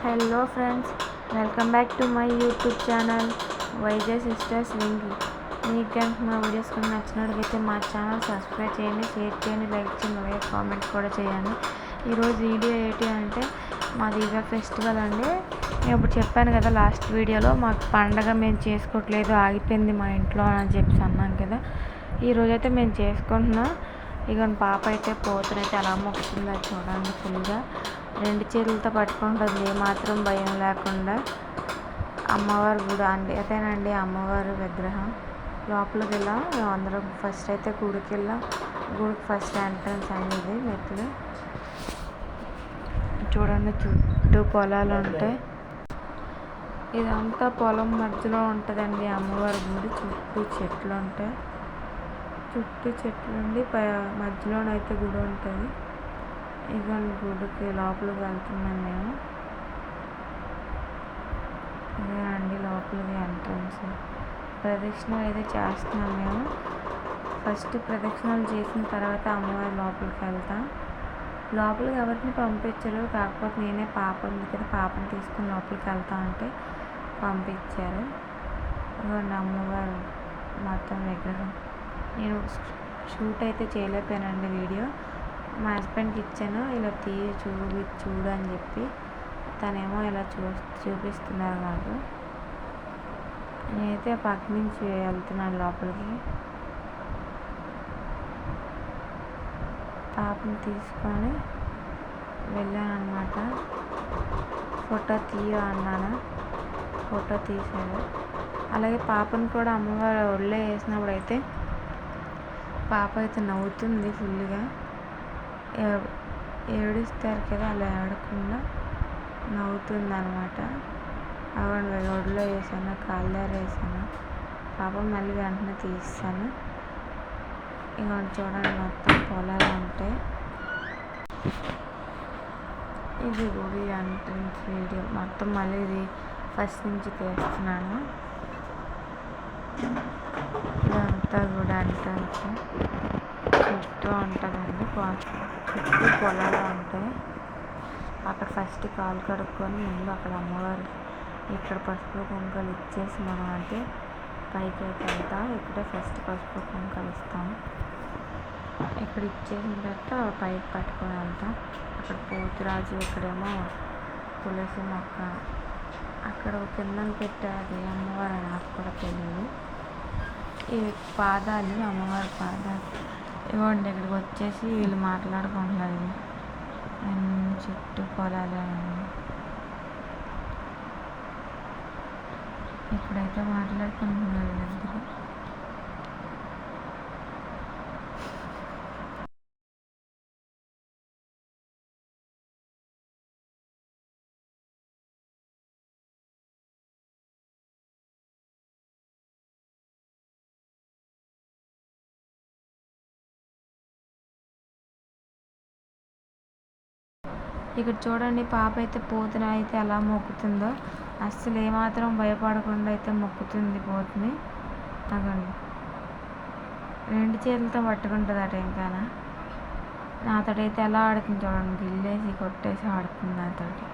Hello friends, welcome back to my YouTube channel yj sisters Vengi. మీకు కనుక మా videos కొన్ని నచ్చినట్లయితే మా ఛానల్ సబ్స్క్రైబ్ చేయండి, షేర్ చేయండి, లైక్ చేయండి, అలాగే కామెంట్ కూడా చేయండి. ఈరోజు వీడియో ఏంటి అంటే మాది దివ్య ఫెస్టివల్ అండి. నేను ఇప్పుడు చెప్పాను కదా లాస్ట్ వీడియోలో, మాకు పండగ మేము చేసుకోవట్లేదు, ఆగిపోయింది మా ఇంట్లో అని చెప్పి అన్నాం కదా. ఈరోజైతే మేము చేసుకుంటున్నాం. ఇక పాప అయితే పోతునైతే అలా మొక్కుతుందో చూడండి. ఫుల్గా 2 చేతులతో పట్టుకుంటుంది, ఏమాత్రం భయం లేకుండా. అమ్మవారి గుడి అండి, అదేనండి అమ్మవారి విగ్రహం. లోపలికి వెళ్ళాం అందరం. ఫస్ట్ అయితే గుడికి వెళ్ళాం. గుడికి ఫస్ట్ ఎంట్రన్స్ అనేది మెట్లు చూడండి. చుట్టూ పొలాలు ఉంటాయి. ఇదంతా పొలం మధ్యలో ఉంటుందండి అమ్మవారి గుడి. చుట్టూ చెట్లు ఉంటాయి. చుట్టూ చెట్లు ఉండి మధ్యలోనైతే గుడి ఉంటుంది. ఇదిగోండి గుడికి లోపలికి వెళ్తున్నాం మేము. ఇదేనండి లోపలికి ఎంట్రన్స్. ప్రదక్షిణలు అయితే చేస్తున్నాం మేము. ఫస్ట్ ప్రదక్షిణలు చేసిన తర్వాత అమ్మవారి లోపలికి వెళ్తాం. లోపలికి ఎవరిని పంపించరు, కాకపోతే నేనే పాప ఉంది కదా, పాపని తీసుకుని లోపలికి వెళ్తా అంటే పంపించారు. ఇదిగోండి అమ్మవారు మొత్తం విగ్రహం. నేను షూట్ అయితే చేయలేకపోయానండి వీడియో. మా హస్బెండ్కి ఇచ్చాను, ఇలా చూడు అని చెప్పి. తనేమో ఇలా చూపిస్తున్నారు నాకు. నేనైతే పక్క నుంచి వెళ్తున్నాను లోపలికి. పాపని తీసుకొని వెళ్ళాను అనమాట. ఫోటో అన్నాను, ఫోటో తీశాడు. అలాగే పాపను కూడా అమ్మవారు ఒళ్ళో వేసినప్పుడు అయితే పాప అయితే నవ్వుతుంది ఫుల్గా. ఏడుస్తారు కదా, అలా ఏడకుండా నవ్వుతుంది అనమాట. అవ్వండి ఒడిలో వేసాను, కాళ్ళ దగ్గర వేసాను. పాప మళ్ళీ వెంటనే తీస్తాను. ఇవ్వండి చూడండి, మొత్తం పొలాలు ఉంటాయి. ఇది గుడి ఎంట్రన్స్ వీడియో మొత్తం. మళ్ళీ ఇది ఫస్ట్ నుంచి తీస్తున్నాను. ఇదంతా గుడి ఎంట్రన్స్. చుట్టూ ఉంటుందండి, చుట్టూ పొలాలు ఉంటాయి. అక్కడ ఫస్ట్ కాలు కడుక్కొని ముందు అక్కడ అమ్మవారు ఇక్కడ పసుపు కుంకాలు ఇచ్చేసి మనం అంటే పైకి అయితే వెళ్తాం. ఇక్కడే ఫస్ట్ పసుపు కుంకాలు ఇస్తాం. ఇక్కడ ఇచ్చేసిన తర్వాత పైకి పట్టుకొని వెళ్తాం. అక్కడ పోతురాజు, ఇక్కడేమో తులసి మొక్క, అక్కడ కిందన పెట్టారు అమ్మవారు, నాకు కూడా తెలియదు. ఇవి పాదాలు, అమ్మవారి పాదాలు. ఇవ్వండి ఇక్కడికి వచ్చేసి వీళ్ళు మాట్లాడుకుంటున్నారు. అన్ని చుట్టూ పొలాలు. ఇక్కడైతే మాట్లాడుకుంటున్నారు వీళ్ళిద్దరు. ఇక్కడ చూడండి, పాప అయితే పోతున అయితే ఎలా మొక్కుతుందో, అస్సలు ఏమాత్రం భయపడకుండా అయితే మొక్కుతుంది పోతుని. అగండి 2 చేతులతో పట్టుకుంటుంది అట. ఇంకా నాతోటైతే ఎలా ఆడుతుంది చూడండి, గిల్లేసి కొట్టేసి ఆడుతుంది నాతోటి.